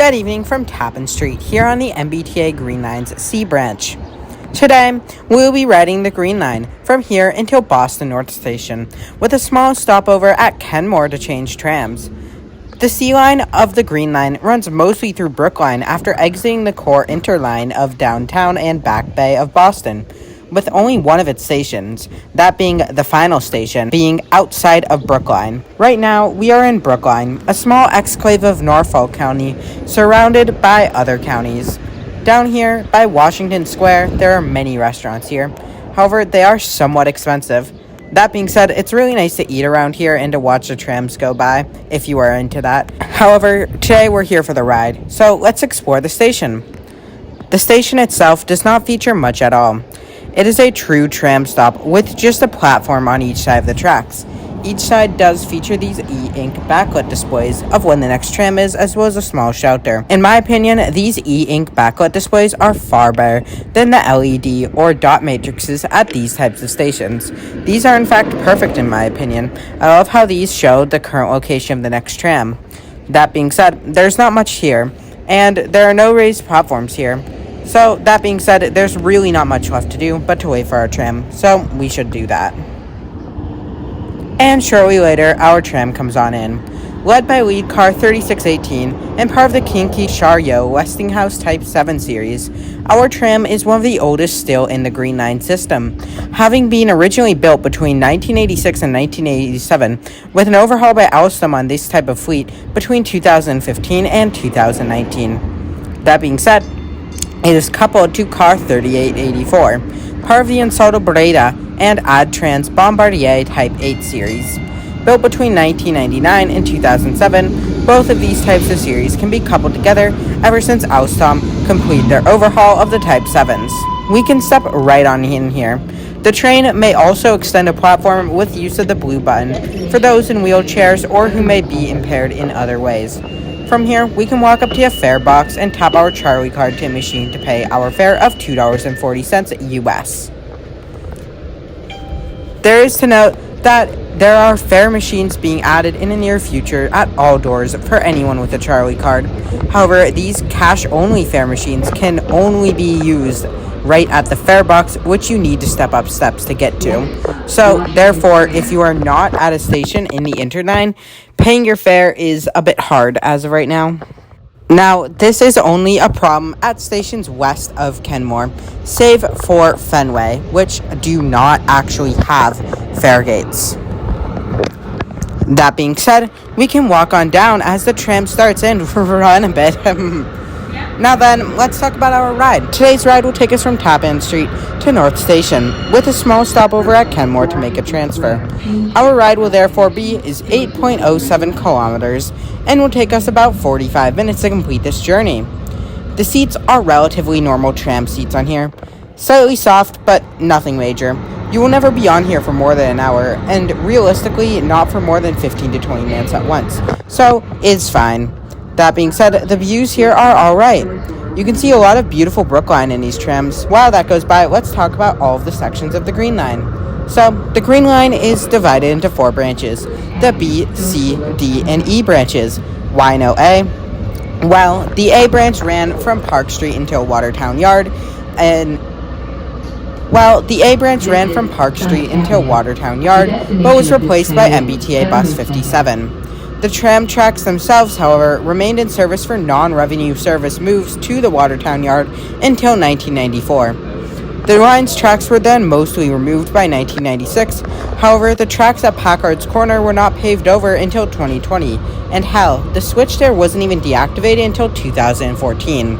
Good evening from Tappan Street here on the MBTA Green Line's C branch. Today, we will be riding the Green Line from here until Boston North Station, with a small stopover at Kenmore to change trams. The C line of the Green Line runs mostly through Brookline after exiting the core interline of downtown and Back Bay of Boston, with only one of its stations, that being the final station, being outside of Brookline. Right now, we are in Brookline, a small exclave of Norfolk County, surrounded by other counties. Down here, by Washington Square, there are many restaurants here. However, they are somewhat expensive. That being said, it's really nice to eat around here and to watch the trams go by, if you are into that. However, today we're here for the ride, so let's explore the station. The station itself does not feature much at all. It is a true tram stop with just a platform on each side of the tracks. Each side does feature these e-ink backlit displays of when the next tram is, as well as a small shelter. In my opinion, these e-ink backlit displays are far better than the LED or dot matrices at these types of stations. These are in fact perfect in my opinion. I love how these show the current location of the next tram. That being said, there's not much here, and there are no raised platforms here. So, that being said, there's really not much left to do but to wait for our tram, so we should do that. And shortly later, our tram comes on in. Led by lead car 3618 and part of the Kinky Chariot Westinghouse Type 7 series, our tram is one of the oldest still in the Green Line system, having been originally built between 1986 and 1987, with an overhaul by Alstom on this type of fleet between 2015 and 2019. That being said, it is coupled to car 3884, part of the Ansaldo Breda and Adtrans Bombardier Type 8 series. Built between 1999 and 2007, both of these types of series can be coupled together ever since Alstom completed their overhaul of the Type 7s. We can step right on in here. The train may also extend a platform with use of the blue button for those in wheelchairs or who may be impaired in other ways. From here, we can walk up to a fare box and tap our Charlie card to a machine to pay our fare of $2.40 US. There is to note that there are fare machines being added in the near future at all doors for anyone with a Charlie card. However, these cash-only fare machines can only be used right at the fare box, which you need to step up steps to get to. So, therefore, if you are not at a station in the interline, paying your fare is a bit hard as of right now. Now, this is only a problem at stations west of Kenmore, save for Fenway, which do not actually have fare gates. That being said, we can walk on down as the tram starts in. Run a bit. Now then, let's talk about our ride. Today's ride will take us from Tappan Street to North Station, with a small stopover at Kenmore to make a transfer. Our ride will therefore be 8.07 kilometers, and will take us about 45 minutes to complete this journey. The seats are relatively normal tram seats on here. Slightly soft, but nothing major. You will never be on here for more than an hour, and realistically, not for more than 15 to 20 minutes at once. So, it's fine. That being said, the views here are alright. You can see a lot of beautiful Brookline in these trams. While that goes by, let's talk about all of the sections of the Green Line. So, the Green Line is divided into 4 branches, the B, C, D, and E branches. Why no A? Well, the A branch ran from Park Street until Watertown Yard, but was replaced by MBTA Bus 57. The tram tracks themselves, however, remained in service for non-revenue service moves to the Watertown Yard until 1994. The line's tracks were then mostly removed by 1996, however, the tracks at Packard's Corner were not paved over until 2020, and hell, the switch there wasn't even deactivated until 2014.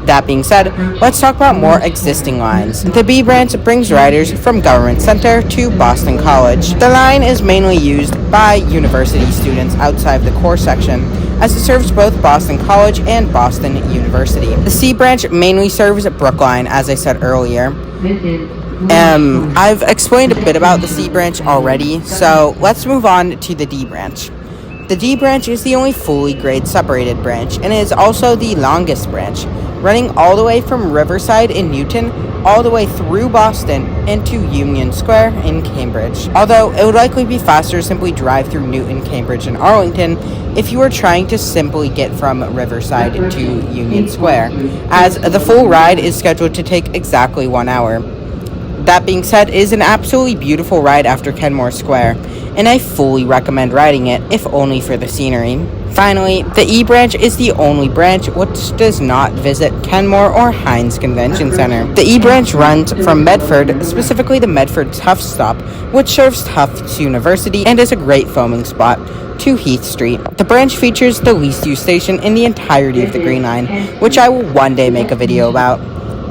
That being said, let's talk about more existing lines. The B branch brings riders from Government Center to Boston College. The line is mainly used by university students outside of the core section, as it serves both Boston College and Boston University. The C branch mainly serves Brookline, as I said earlier. I've explained a bit about the C branch already, so let's move on to the D branch. The D branch is the only fully grade separated branch, and it is also the longest branch, running all the way from Riverside in Newton all the way through Boston into Union Square in Cambridge. Although it would likely be faster to simply drive through Newton, Cambridge, and Arlington if you were trying to simply get from Riverside to Union Square, as the full ride is scheduled to take exactly 1 hour. That being said, it is an absolutely beautiful ride after Kenmore Square, and I fully recommend riding it, if only for the scenery. Finally, the E branch is the only branch which does not visit Kenmore or Heinz Convention Center. The E branch runs from Medford, specifically the Medford Tufts stop, which serves Tufts University and is a great foaming spot, to Heath Street. The branch features the least used station in the entirety of the Green Line, which I will one day make a video about.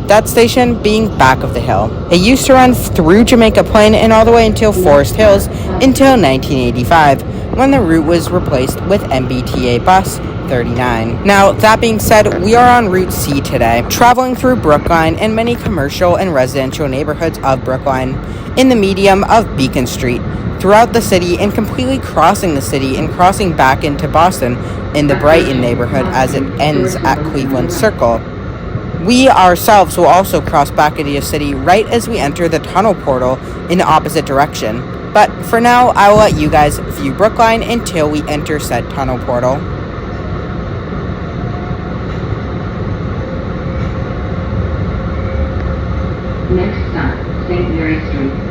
That station being back of the hill. It used to run through Jamaica Plain and all the way until Forest Hills until 1985, when the route was replaced with MBTA Bus 39. Now, that being said, we are on Route C today, traveling through Brookline and many commercial and residential neighborhoods of Brookline, in the medium of Beacon Street, throughout the city and completely crossing the city and crossing back into Boston in the Brighton neighborhood as it ends at Cleveland Circle. We ourselves will also cross back into the city right as we enter the tunnel portal in the opposite direction. But for now, I will let you guys view Brookline until we enter said tunnel portal. Next stop, St. Mary Street.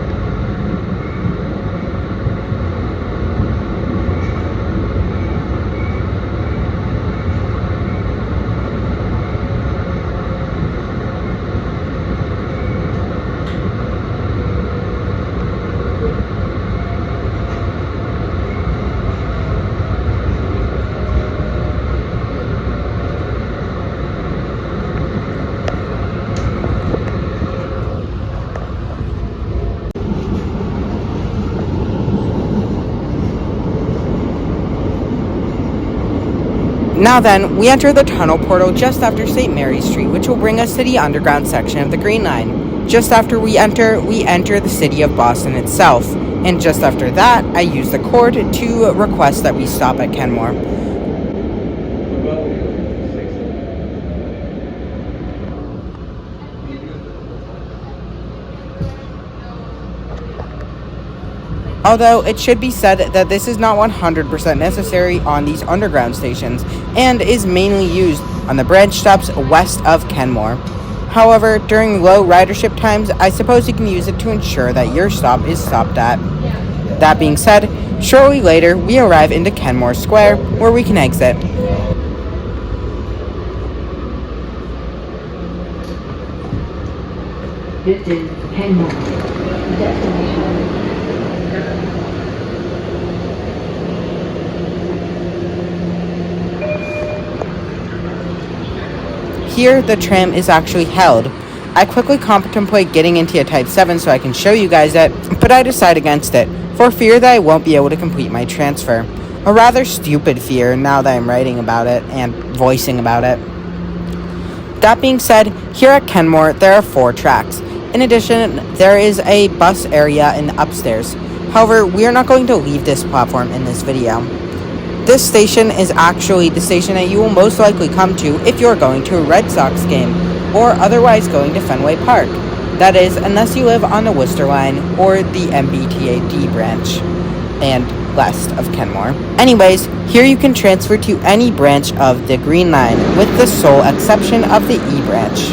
Now then, we enter the tunnel portal just after St. Mary's Street, which will bring us to the underground section of the Green Line. Just after we enter the city of Boston itself. And just after that, I use the cord to request that we stop at Kenmore. Although it should be said that this is not 100% necessary on these underground stations and is mainly used on the branch stops west of Kenmore. However, during low ridership times, I suppose you can use it to ensure that your stop is stopped at. That being said, shortly later we arrive into Kenmore Square where we can exit. This is Kenmore. Destination. Here, the tram is actually held. I quickly contemplate getting into a Type 7 so I can show you guys it, but I decide against it, for fear that I won't be able to complete my transfer. A rather stupid fear now that I'm writing about it and voicing about it. That being said, here at Kenmore, there are 4 tracks. In addition, there is a bus area in the upstairs. However, we are not going to leave this platform in this video. This station is actually the station that you will most likely come to if you're going to a Red Sox game, or otherwise going to Fenway Park. That is, unless you live on the Worcester Line or the MBTA D branch, and west of Kenmore. Anyways, here you can transfer to any branch of the Green Line, with the sole exception of the E branch.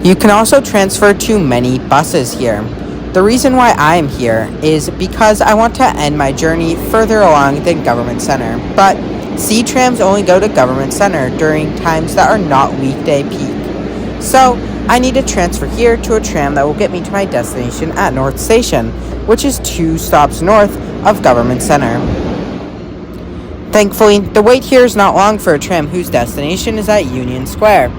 You can also transfer to many buses here. The reason why I am here is because I want to end my journey further along than Government Center, but C trams only go to Government Center during times that are not weekday peak. So I need to transfer here to a tram that will get me to my destination at North Station, which is 2 stops north of Government Center. Thankfully, the wait here is not long for a tram whose destination is at Union Square.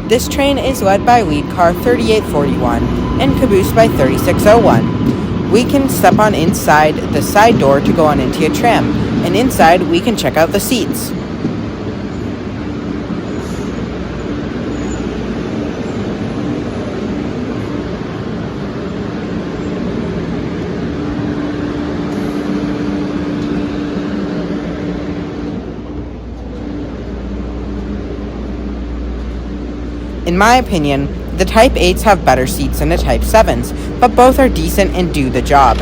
This train is led by lead car 3841 and caboose by 3601. We can step on inside the side door to go on into a tram, and inside we can check out the seats. In my opinion, the Type 8s have better seats than the Type 7s, but both are decent and do the job.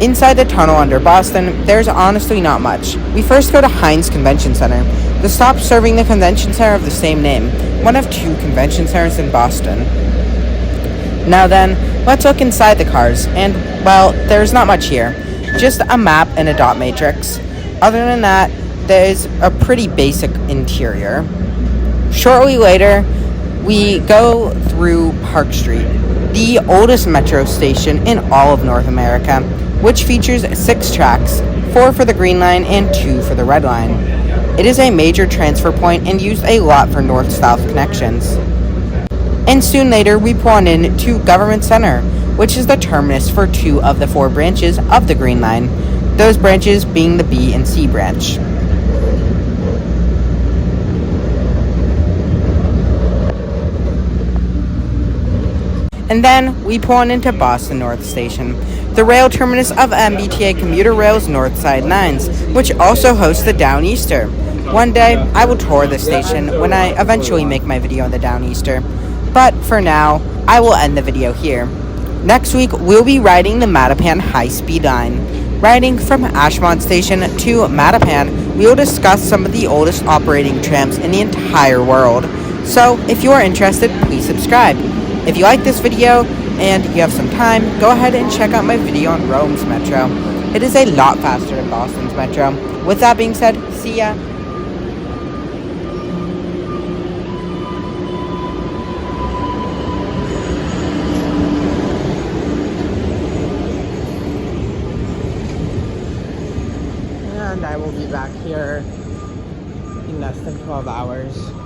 Inside the tunnel under Boston, there's honestly not much. We first go to Heinz Convention Center, the stop serving the convention center of the same name, one of 2 convention centers in Boston. Now then, let's look inside the cars, and, well, there's not much here. Just a map and a dot matrix. Other than that, there's a pretty basic interior. Shortly later, we go through Park Street, the oldest metro station in all of North America, which features 6 tracks, 4 for the Green Line and 2 for the Red Line. It is a major transfer point and used a lot for north-south connections. And soon later, we pull on in to Government Center, which is the terminus for 2 of the 4 branches of the Green Line, those branches being the B and C branch. And then we pull on into Boston North Station, the rail terminus of MBTA Commuter Rail's North Side Lines, which also hosts the Downeaster. One day, I will tour the station when I eventually make my video on the Downeaster. But for now, I will end the video here. Next week, we'll be riding the Mattapan high-speed line. Riding from Ashmont Station to Mattapan, we will discuss some of the oldest operating trams in the entire world. So, if you are interested, please subscribe. If you like this video and you have some time, go ahead and check out my video on Rome's Metro. It is a lot faster than Boston's Metro. With that being said, see ya! And I will be back here in less than 12 hours.